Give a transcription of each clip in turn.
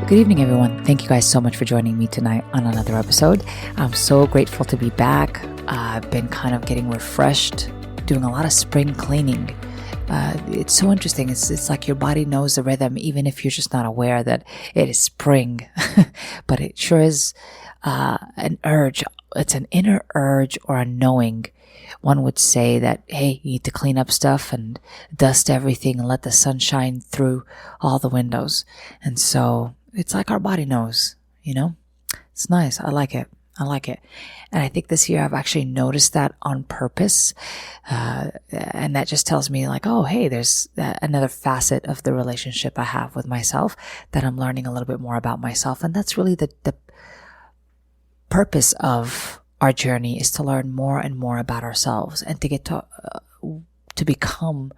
Good evening, everyone. Thank you guys so much for joining me tonight on another episode. I'm so grateful to be back. I've been kind of getting refreshed, doing a lot of spring cleaning. It's so interesting. It's like your body knows the rhythm, even if you're just not aware that it is spring. But it sure is an urge. It's an inner urge or a knowing. One would say that, hey, you need to clean up stuff and dust everything and let the sun shine through all the windows. And so it's like our body knows, you know? It's nice. I like it. And I think this year I've actually noticed that on purpose. And that just tells me like, oh, hey, there's another facet of the relationship I have with myself that I'm learning a little bit more about myself. And that's really the purpose of our journey, is to learn more and more about ourselves and to get to become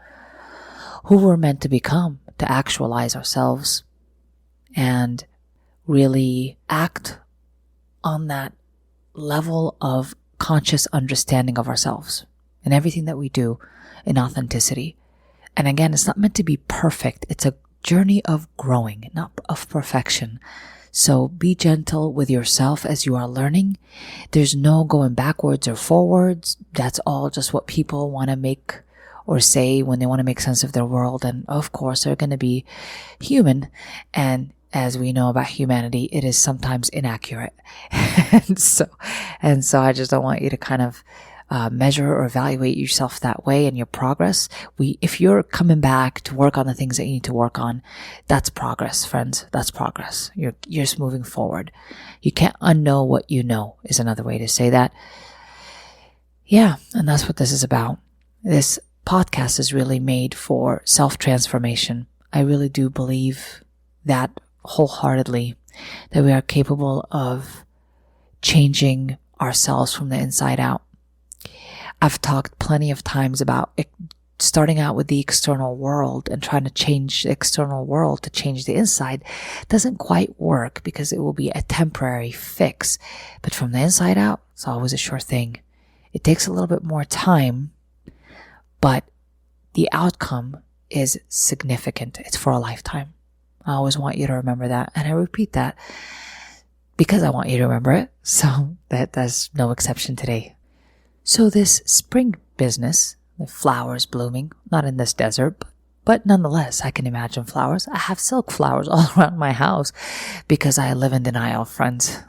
who we're meant to become, to actualize ourselves and really act on that level of conscious understanding of ourselves and everything that we do in authenticity. And again, it's not meant to be perfect. It's a journey of growing, not of perfection. So be gentle with yourself as you are learning. There's no going backwards or forwards. That's all just what people want to make or say when they want to make sense of their world. And of course, they're going to be human. And as we know about humanity, it is sometimes inaccurate. and so I just don't want you to kind of measure or evaluate yourself that way and your progress. If you're coming back to work on the things that you need to work on, that's progress, friends. That's progress. You're just moving forward. You can't unknow what you know, is another way to say that. Yeah, and that's what this is about. This podcast is really made for self-transformation. I really do believe that wholeheartedly, that we are capable of changing ourselves from the inside out. I've talked plenty of times about starting out with the external world and trying to change the external world to change the inside. Doesn't quite work because it will be a temporary fix. But from the inside out, it's always a sure thing. It takes a little bit more time, but the outcome is significant. It's for a lifetime. I always want you to remember that. And I repeat that because I want you to remember it. So that's no exception today. So this spring business, the flowers blooming, not in this desert, but nonetheless, I can imagine flowers. I have silk flowers all around my house because I live in denial, friends.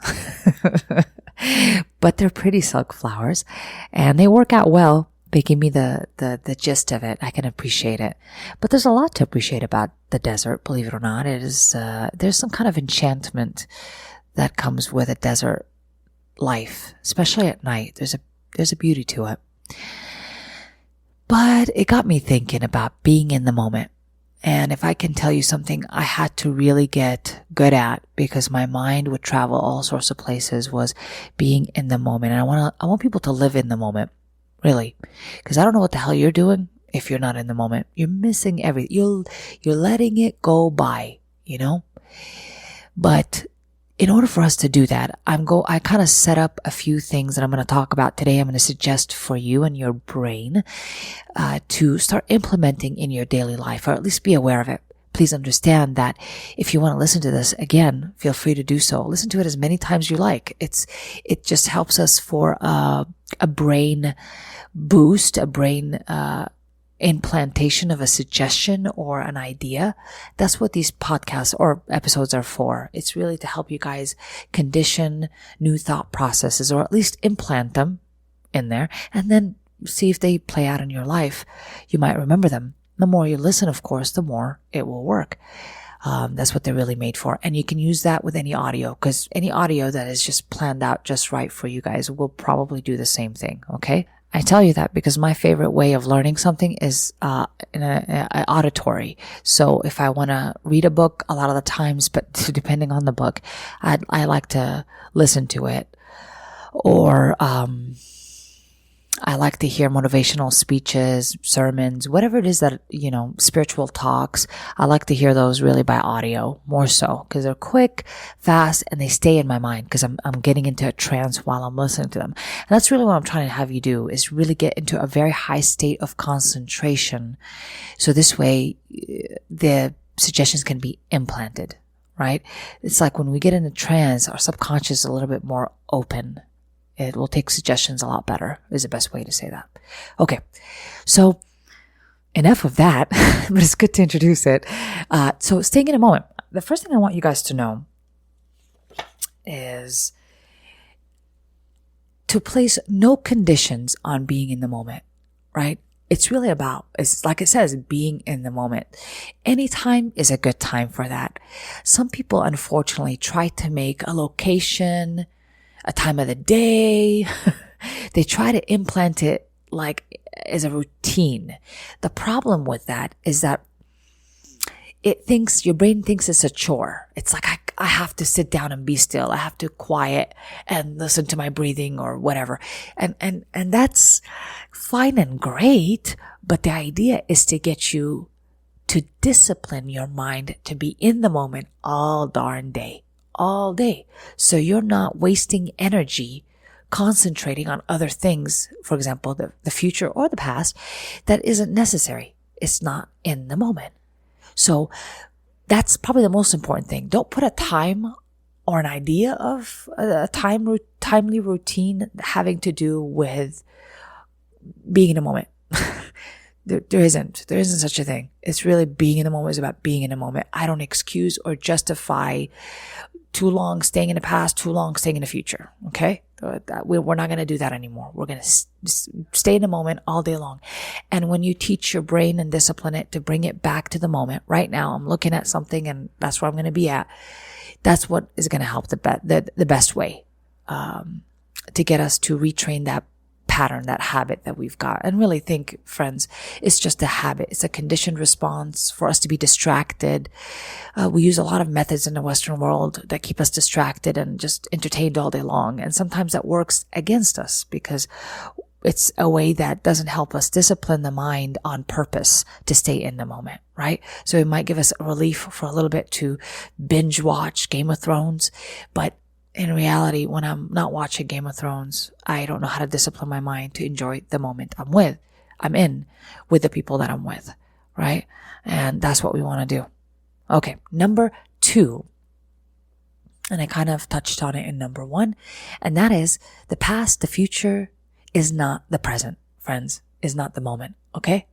But they're pretty silk flowers and they work out well. They give me the gist of it. I can appreciate it. But there's a lot to appreciate about the desert, believe it or not. It is, there's some kind of enchantment that comes with a desert life, especially at night. There's a beauty to it. But it got me thinking about being in the moment. And if I can tell you something I had to really get good at, because my mind would travel all sorts of places, was being in the moment. And I want people to live in the moment, really. Because I don't know what the hell you're doing if you're not in the moment. You're missing everything. You're letting it go by, you know? But in order for us to do that, I kind of set up a few things that I'm going to talk about today. I'm going to suggest for you and your brain to start implementing in your daily life, or at least be aware of it. Please understand that if you want to listen to this again, feel free to do so. Listen to it as many times you like. It just helps us for a brain boost, a brain implantation of a suggestion or an idea. That's what these podcasts or episodes are for. It's really to help you guys condition new thought processes, or at least implant them in there, and then see if they play out in your life. You might remember them. The more you listen, of course, the more it will work. That's what they're really made for. And you can use that with any audio, because any audio that is just planned out just right for you guys will probably do the same thing. Okay. I tell you that because my favorite way of learning something is in a auditory. So if I want to read a book, a lot of the times, but depending on the book, I like to listen to it. Or I like to hear motivational speeches, sermons, whatever it is that, you know, spiritual talks. I like to hear those really by audio, more so, because they're quick, fast, and they stay in my mind because I'm getting into a trance while I'm listening to them. And that's really what I'm trying to have you do, is really get into a very high state of concentration. So this way, the suggestions can be implanted, right? It's like when we get in a trance, our subconscious is a little bit more open. It will take suggestions a lot better, is the best way to say that. Okay, so enough of that, but it's good to introduce it. So staying in a moment. The first thing I want you guys to know is to place no conditions on being in the moment, right? It's really about, it's like it says, being in the moment. Any time is a good time for that. Some people, unfortunately, try to make a location, a time of the day. They try to implant it like as a routine. The problem with that is that your brain thinks it's a chore. It's like, I have to sit down and be still. I have to quiet and listen to my breathing or whatever. And that's fine and great. But the idea is to get you to discipline your mind to be in the moment all darn day, all day. So you're not wasting energy concentrating on other things, for example, the future or the past, that isn't necessary. It's not in the moment. So that's probably the most important thing. Don't put a time or an idea of a timely routine having to do with being in a moment. There isn't such a thing. It's really being in the moment is about being in a moment. I don't excuse or justify too long staying in the past, too long staying in the future. Okay? We're not going to do that anymore. We're going to stay in the moment all day long. And when you teach your brain and discipline it to bring it back to the moment, right now I'm looking at something and that's where I'm going to be at. That's what is going to help the best way to get us to retrain that pattern, that habit that we've got. And really think, friends, it's just a habit. It's a conditioned response for us to be distracted. We use a lot of methods in the Western world that keep us distracted and just entertained all day long. And sometimes that works against us because it's a way that doesn't help us discipline the mind on purpose to stay in the moment, right? So it might give us a relief for a little bit to binge watch Game of Thrones, but in reality, when I'm not watching Game of Thrones, I don't know how to discipline my mind to enjoy the moment I'm in with the people that I'm with, right? And that's what we want to do. Okay, number 2, and I kind of touched on it in number 1, and that is the past, the future is not the present, friends, is not the moment, okay?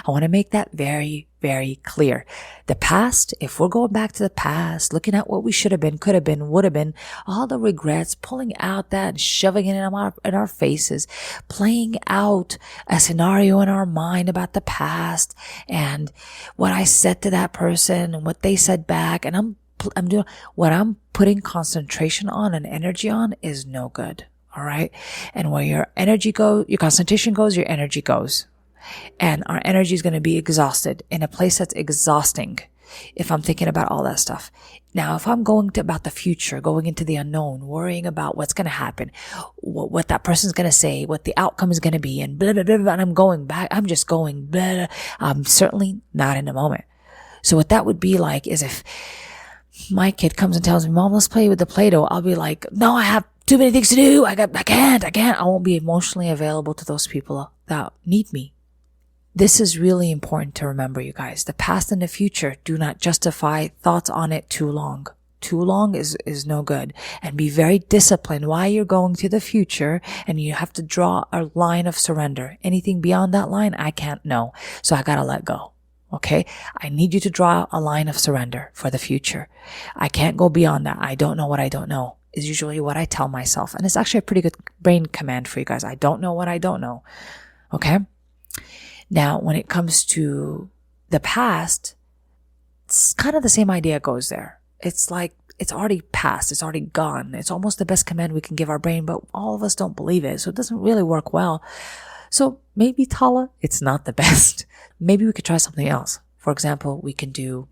I want to make that very, very clear. The past, if we're going back to the past, looking at what we should have been, could have been, would have been, all the regrets, pulling out that and shoving it in our faces, playing out a scenario in our mind about the past and what I said to that person and what they said back. And I'm doing what I'm putting concentration on and energy on is no good. All right. And where your energy goes, your concentration goes, your energy goes. And our energy is going to be exhausted in a place that's exhausting if I'm thinking about all that stuff. Now, if I'm going about the future, going into the unknown, worrying about what's going to happen, what that person's going to say, what the outcome is going to be, and blah, blah, blah, blah, and I'm going back, I'm just going blah, blah, I'm certainly not in the moment. So what that would be like is if my kid comes and tells me, Mom, let's play with the Play-Doh, I'll be like, no, I have too many things to do. I can't. I won't be emotionally available to those people that need me. This is really important to remember, you guys. The past and the future, do not justify thoughts on it too long. Too long is no good. And be very disciplined while you're going to the future, and you have to draw a line of surrender. Anything beyond that line, I can't know. So I gotta let go. Okay? I need you to draw a line of surrender for the future. I can't go beyond that. I don't know what I don't know is usually what I tell myself. And it's actually a pretty good brain command for you guys. I don't know what I don't know. Okay? Now, when it comes to the past, it's kind of the same idea goes there. It's like, it's already past. It's already gone. It's almost the best command we can give our brain, but all of us don't believe it. So it doesn't really work well. So maybe, Tala, it's not the best. Maybe we could try something else. For example, we can do,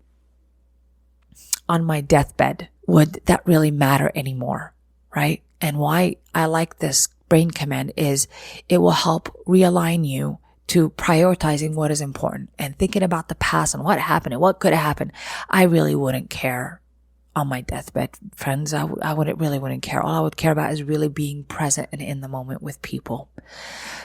on my deathbed, would that really matter anymore? Right? And why I like this brain command is it will help realign you to prioritizing what is important and thinking about the past and what happened and what could have happened. I really wouldn't care on my deathbed, friends. I wouldn't care. All I would care about is really being present and in the moment with people.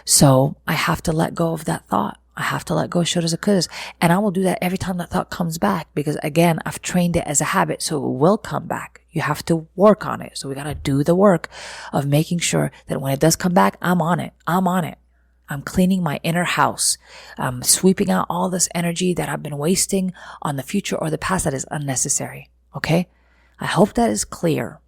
So I have to let go of that thought. I have to let go, should as it could. And I will do that every time that thought comes back, because again, I've trained it as a habit, so it will come back. You have to work on it. So we got to do the work of making sure that when it does come back, I'm on it. I'm cleaning my inner house. I'm sweeping out all this energy that I've been wasting on the future or the past that is unnecessary. Okay? I hope that is clear.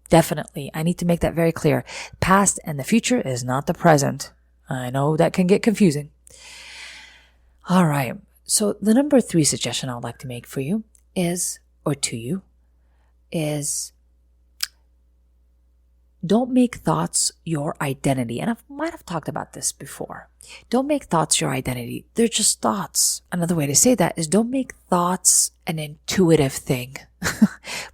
Definitely. I need to make that very clear. Past and the future is not the present. I know that can get confusing. All right. So the number 3 suggestion I would like to make for you is, or to you, is don't make thoughts your identity. And I might have talked about this before. Don't make thoughts your identity. They're just thoughts. Another way to say that is don't make thoughts an intuitive thing.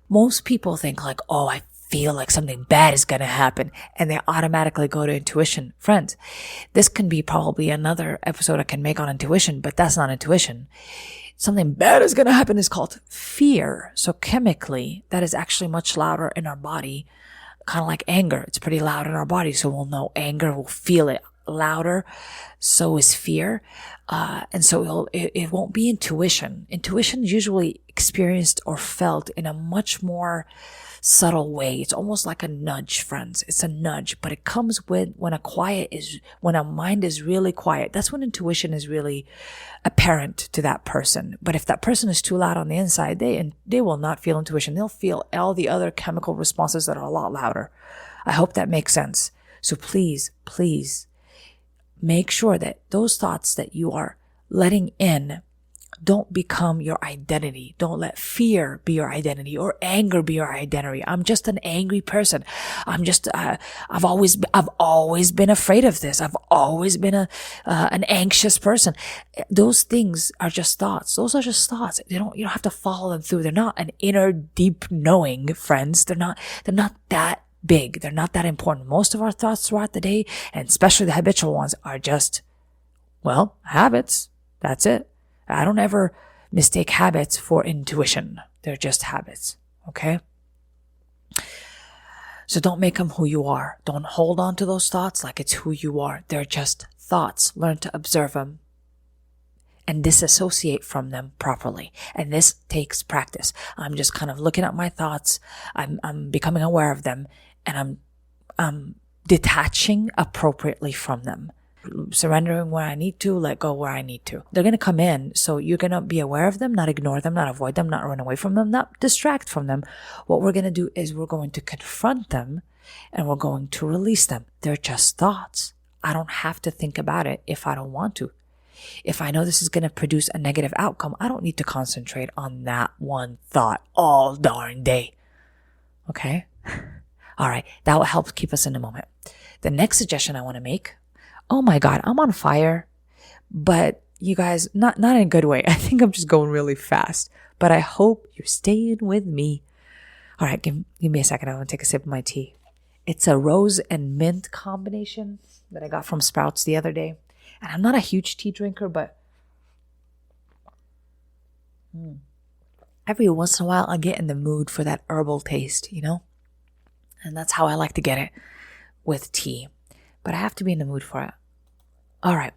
Most people think like, oh, I feel like something bad is going to happen, and they automatically go to intuition. Friends, this can be probably another episode I can make on intuition, but that's not intuition. Something bad is going to happen is called fear. So chemically, that is actually much louder in our body, kind of like anger. It's pretty loud in our body. So we'll know anger, we'll feel it louder. So is fear. And so it won't be intuition. Intuition is usually experienced or felt in a much more subtle way. It's almost like a nudge, friends. It's a nudge, but it comes when a mind is really quiet. That's when intuition is really apparent to that person. But if that person is too loud on the inside, they will not feel intuition. They'll feel all the other chemical responses that are a lot louder. I hope that makes sense. So please, please make sure that those thoughts that you are letting in don't become your identity. Don't let fear be your identity or anger be your identity. I'm just an angry person. I've always been afraid of this. I've always been an anxious person. Those things are just thoughts. Those are just thoughts. You don't have to follow them through. They're not an inner deep knowing, friends. They're not that big. They're not that important. Most of our thoughts throughout the day, and especially the habitual ones, are just, well, habits. That's it. I don't ever mistake habits for intuition. They're just habits. Okay? So don't make them who you are. Don't hold on to those thoughts like it's who you are. They're just thoughts. Learn to observe them and disassociate from them properly. And this takes practice. I'm just kind of looking at my thoughts. I'm becoming aware of them, and I'm detaching appropriately from them. Surrendering where I need to, let go where I need to. They're going to come in, so you're going to be aware of them, not ignore them, not avoid them, not run away from them, not distract from them. What we're going to do is we're going to confront them, and we're going to release them. They're just thoughts. I don't have to think about it if I don't want to. If I know this is going to produce a negative outcome, I don't need to concentrate on that one thought all darn day. Okay? All right. That will help keep us in the moment. The next suggestion I want to make, oh my God, I'm on fire, but you guys, not in a good way. I think I'm just going really fast, but I hope you're staying with me. All right, give me a second. I want to take a sip of my tea. It's a rose and mint combination that I got from Sprouts the other day. And I'm not a huge tea drinker, but every once in a while I get in the mood for that herbal taste, you know? And that's how I like to get it with tea. But I have to be in the mood for it. All right.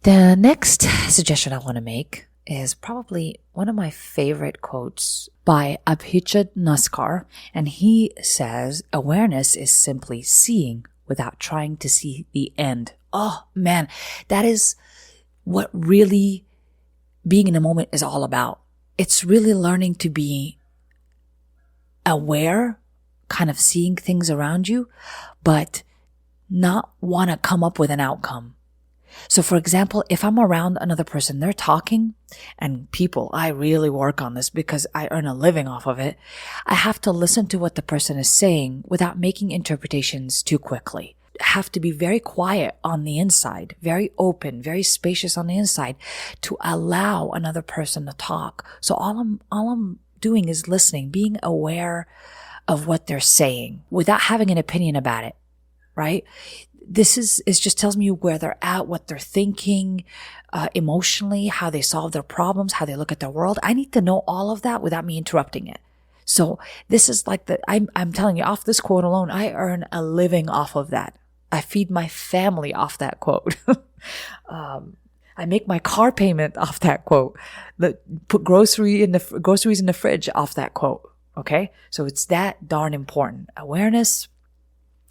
The next suggestion I want to make is probably one of my favorite quotes by Abhijit Naskar. And he says, awareness is simply seeing without trying to see the end. Oh man, that is what really being in the moment is all about. It's really learning to be aware, kind of seeing things around you, but not want to come up with an outcome. So for example, if I'm around another person, they're talking, and people, I really work on this because I earn a living off of it. I have to listen to what the person is saying without making interpretations too quickly. Have to be very quiet on the inside, very open, very spacious on the inside to allow another person to talk. So all I'm doing is listening, being aware of what they're saying without having an opinion about it, right? This is just tells me where they're at, what they're thinking, emotionally, how they solve their problems, how they look at the world. I need to know all of that without me interrupting it. So this is like I'm telling you, off this quote alone, I earn a living off of that. I feed my family off that quote. I make my car payment off that quote. Put groceries in the fridge off that quote. Okay? So it's that darn important. Awareness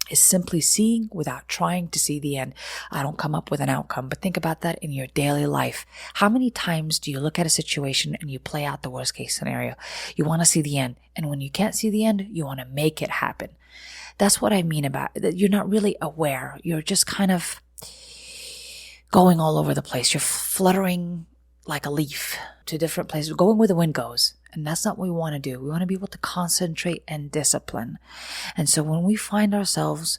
is simply seeing without trying to see the end. I don't come up with an outcome, but think about that in your daily life. How many times do you look at a situation and you play out the worst case scenario? You want to see the end. And when you can't see the end, you want to make it happen. That's what I mean about that. You're not really aware. You're just kind of going all over the place. You're fluttering like a leaf to different places, going where the wind goes. And that's not what we want to do. We want to be able to concentrate and discipline. And so when we find ourselves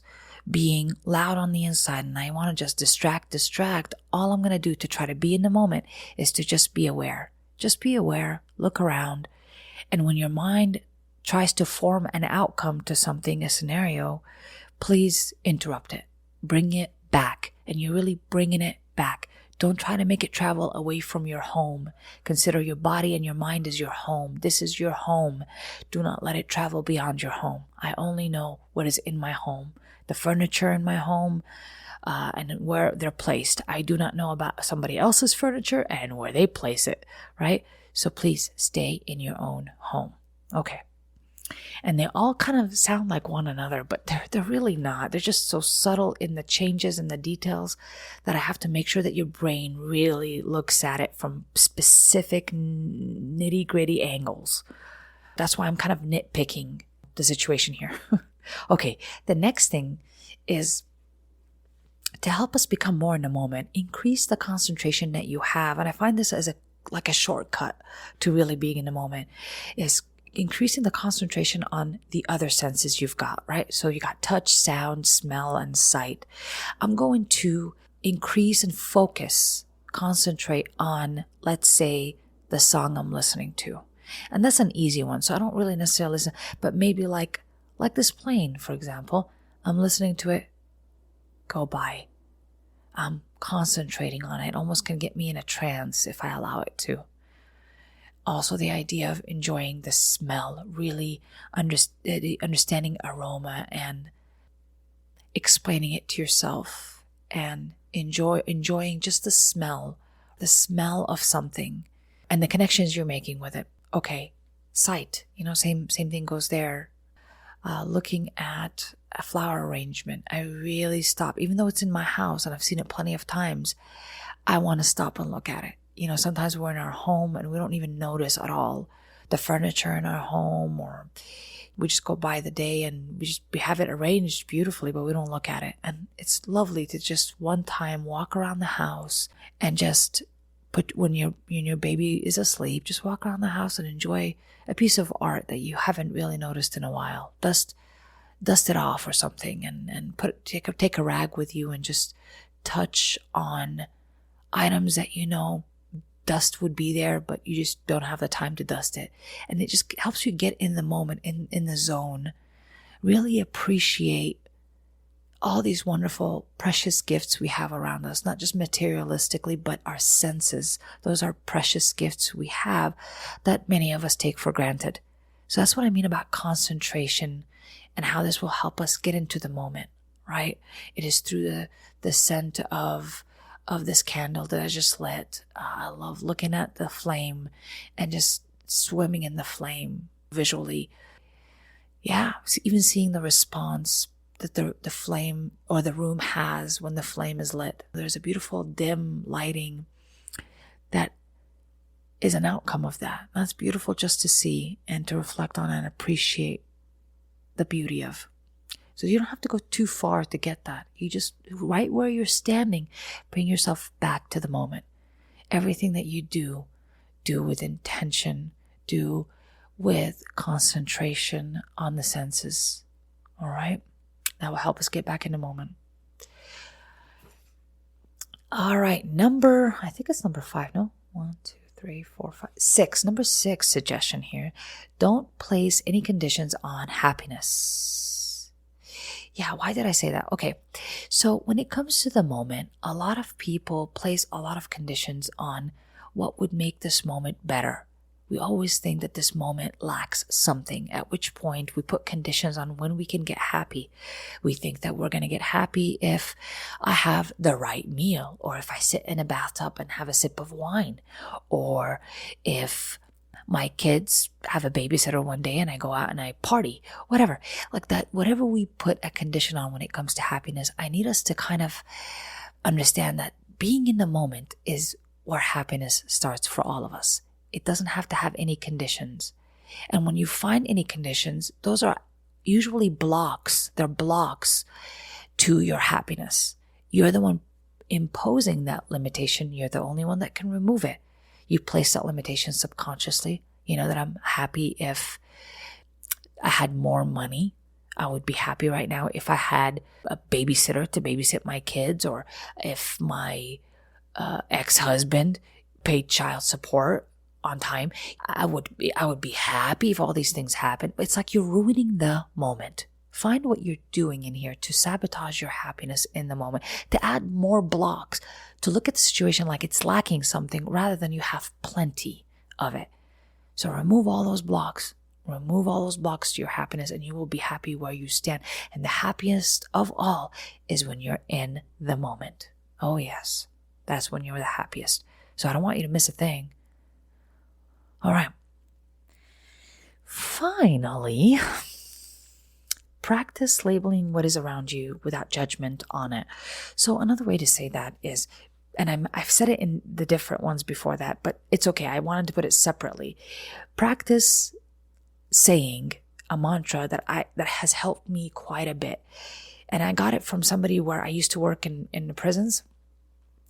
being loud on the inside and I want to just distract, all I'm going to do to try to be in the moment is to just be aware. Just be aware, look around. And when your mind tries to form an outcome to something, a scenario, please interrupt it. Bring it back. And you're really bringing it back. Don't try to make it travel away from your home. Consider your body and your mind as your home. This is your home. Do not let it travel beyond your home. I only know what is in my home. The furniture in my home and where they're placed. I do not know about somebody else's furniture and where they place it, right? So please stay in your own home. Okay. And they all kind of sound like one another, but they're really not. They're just so subtle in the changes and the details that I have to make sure that your brain really looks at it from specific nitty-gritty angles. That's why I'm kind of nitpicking the situation here. Okay, the next thing is to help us become more in the moment, increase the concentration that you have. And I find this as like a shortcut to really being in the moment is increasing the concentration on the other senses you've got, right? So you got touch, sound, smell, and sight. I'm going to increase and concentrate on, let's say, the song I'm listening to. And that's an easy one. So I don't really necessarily listen, but maybe like this plane, for example, I'm listening to it go by. I'm concentrating on it. It almost can get me in a trance if I allow it to. Also, the idea of enjoying the smell, really understanding aroma and explaining it to yourself and enjoying just the smell of something and the connections you're making with it. Okay, sight, same thing goes there. Looking at a flower arrangement, I really stop, even though it's in my house and I've seen it plenty of times, I want to stop and look at it. Sometimes we're in our home and we don't even notice at all the furniture in our home, or we just go by the day and we have it arranged beautifully, but we don't look at it. And it's lovely to just one time walk around the house and just when your baby is asleep, just walk around the house and enjoy a piece of art that you haven't really noticed in a while. Dust it off or something and take a rag with you and just touch on items that dust would be there, but you just don't have the time to dust it. And it just helps you get in the moment, in the zone. Really appreciate all these wonderful, precious gifts we have around us, not just materialistically, but our senses. Those are precious gifts we have that many of us take for granted. So that's what I mean about concentration and how this will help us get into the moment, right? It is through the scent of this candle that I just lit. I love looking at the flame and just swimming in the flame visually. Yeah, even seeing the response that the flame or the room has when the flame is lit. There's a beautiful dim lighting that is an outcome of that. That's beautiful just to see and to reflect on and appreciate the beauty of. So you don't have to go too far to get that. You just, right where you're standing, bring yourself back to the moment. Everything that you do with intention, do with concentration on the senses. All right? That will help us get back in the moment. All right, I think it's number 5, no? 1, 2, 3, 4, 5, 6. Number 6 suggestion here. Don't place any conditions on happiness. Yeah, why did I say that? Okay, so when it comes to the moment, a lot of people place a lot of conditions on what would make this moment better, We always think that this moment lacks something, at which point we put conditions on when we can get happy. We think that we're going to get happy if I have the right meal, or if I sit in a bathtub and have a sip of wine, or if my kids have a babysitter one day and I go out and I party, whatever. Like that, whatever we put a condition on when it comes to happiness, I need us to kind of understand that being in the moment is where happiness starts for all of us. It doesn't have to have any conditions. And when you find any conditions, those are usually blocks. They're blocks to your happiness. You're the one imposing that limitation. You're the only one that can remove it. You place that limitation subconsciously. You know that I'm happy if I had more money. I would be happy right now if I had a babysitter to babysit my kids, or if my ex-husband paid child support on time. I would be happy if all these things happen. It's like you're ruining the moment. Find what you're doing in here to sabotage your happiness in the moment, to add more blocks, to look at the situation like it's lacking something rather than you have plenty of it. So remove all those blocks. Remove all those blocks to your happiness, and you will be happy where you stand. And the happiest of all is when you're in the moment. Oh yes, that's when you're the happiest. So I don't want you to miss a thing. All right. Finally, practice labeling what is around you without judgment on it. So another way to say that is, and I've said it in the different ones before that, but it's okay. I wanted to put it separately. Practice saying a mantra that has helped me quite a bit. And I got it from somebody where I used to work in the prisons.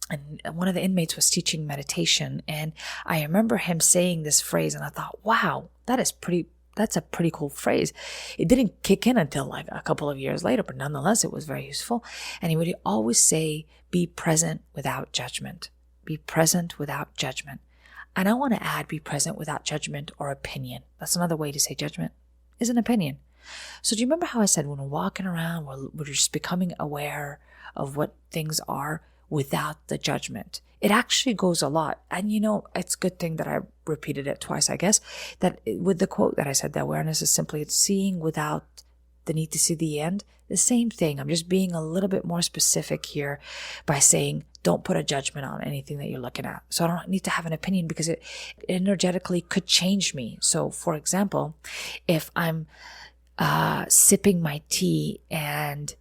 And one of the inmates was teaching meditation. And I remember him saying this phrase, and I thought, wow, that's a pretty cool phrase. It didn't kick in until like a couple of years later, but nonetheless, it was very useful. And he would always say, be present without judgment. Be present without judgment. And I want to add, be present without judgment or opinion. That's another way to say judgment is an opinion. So do you remember how I said when we're walking around, we're just becoming aware of what things are without the judgment? It actually goes a lot. And it's a good thing that I repeated it twice, I guess, that with the quote that I said, that awareness is simply seeing without the need to see the end. The same thing. I'm just being a little bit more specific here by saying, don't put a judgment on anything that you're looking at. So I don't need to have an opinion because it energetically could change me. So for example, if I'm sipping my tea and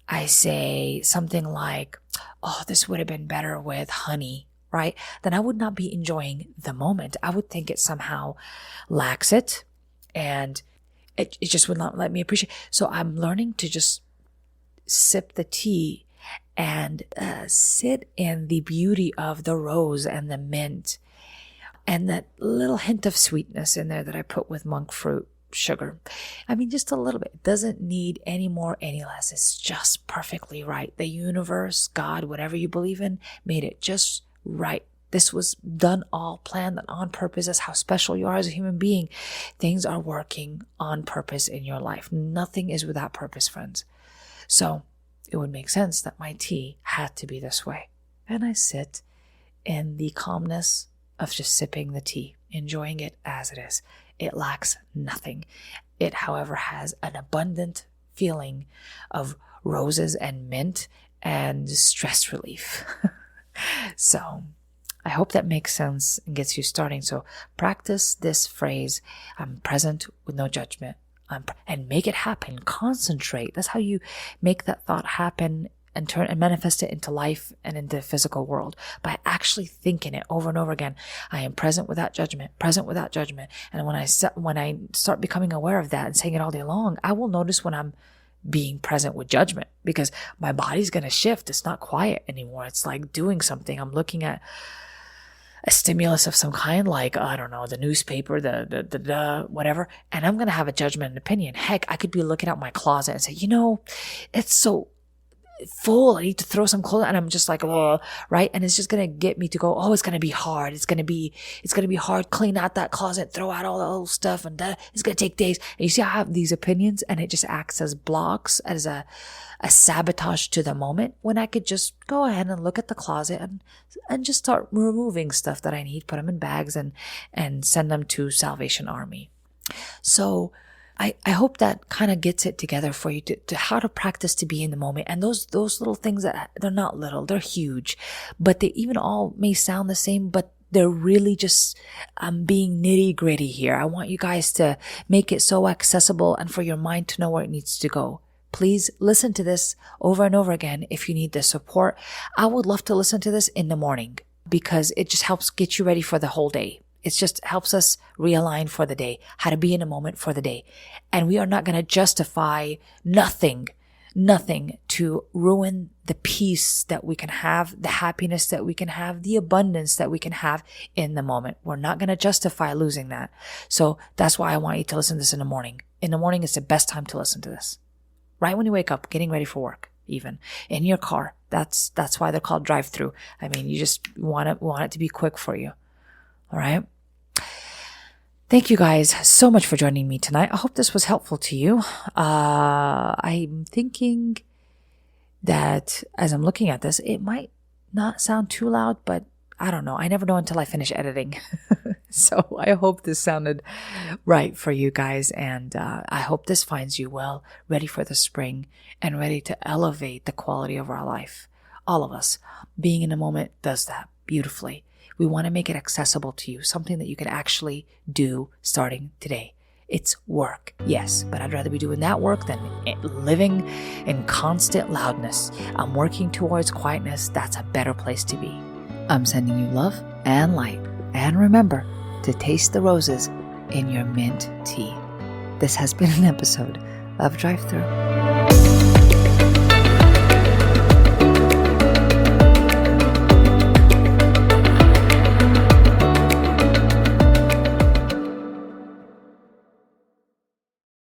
I say something like, oh, this would have been better with honey, right? Then I would not be enjoying the moment. I would think it somehow lacks it, and it just would not let me appreciate. So I'm learning to just sip the tea and sit in the beauty of the rose and the mint and that little hint of sweetness in there that I put with monk fruit sugar. I mean, just a little bit. It doesn't need any more, any less. It's just perfectly right. The universe, God, whatever you believe in, made it just right. This was done all planned and on purpose. That's how special you are as a human being. Things are working on purpose in your life. Nothing is without purpose, friends. So it would make sense that my tea had to be this way. And I sit in the calmness of just sipping the tea, enjoying it as it is. It lacks nothing. It, however, has an abundant feeling of roses and mint and stress relief. So I hope that makes sense and gets you starting. So practice this phrase, I'm present with no judgment, and make it happen. Concentrate. That's how you make that thought happen and turn and manifest it into life and into the physical world, by actually thinking it over and over again. I am present without judgment, present without judgment. And when I start becoming aware of that and saying it all day long, I will notice when I'm being present with judgment, because my body's going to shift. It's not quiet anymore. It's like doing something. I'm looking at a stimulus of some kind, like, I don't know, the newspaper, the whatever, and I'm going to have a judgment and opinion. Heck, I could be looking at my closet and say, it's so full. I need to throw some clothes, and I'm just like, oh, right. And it's just going to get me to go, oh, it's going to be hard. It's going to be hard. Clean out that closet, throw out all the old stuff, and it's going to take days. And you see, I have these opinions, and it just acts as blocks, as a sabotage to the moment, when I could just go ahead and look at the closet and just start removing stuff that I need, put them in bags and send them to Salvation Army. So I hope that kind of gets it together for you to how to practice to be in the moment. And those little things that they're not little, they're huge, but they even all may sound the same, but they're really just being nitty gritty here. I want you guys to make it so accessible and for your mind to know where it needs to go. Please listen to this over and over again if you need the support. I would love to listen to this in the morning because it just helps get you ready for the whole day. It just helps us realign for the day, how to be in a moment for the day. And we are not going to justify nothing to ruin the peace that we can have, the happiness that we can have, the abundance that we can have in the moment. We're not going to justify losing that. So that's why I want you to listen to this in the morning. In the morning is the best time to listen to this. Right when you wake up, getting ready for work, even in your car. That's why they're called drive-thru. I mean, you just want it to be quick for you. All right. Thank you guys so much for joining me tonight. I hope this was helpful to you. I'm thinking that as I'm looking at this, it might not sound too loud, but I don't know. I never know until I finish editing. So I hope this sounded right for you guys. And I hope this finds you well, ready for the spring and ready to elevate the quality of our life. All of us being in a moment does that beautifully. We want to make it accessible to you, something that you can actually do starting today. It's work, yes, but I'd rather be doing that work than living in constant loudness. I'm working towards quietness. That's a better place to be. I'm sending you love and light. And remember to taste the roses in your mint tea. This has been an episode of Drive-thru.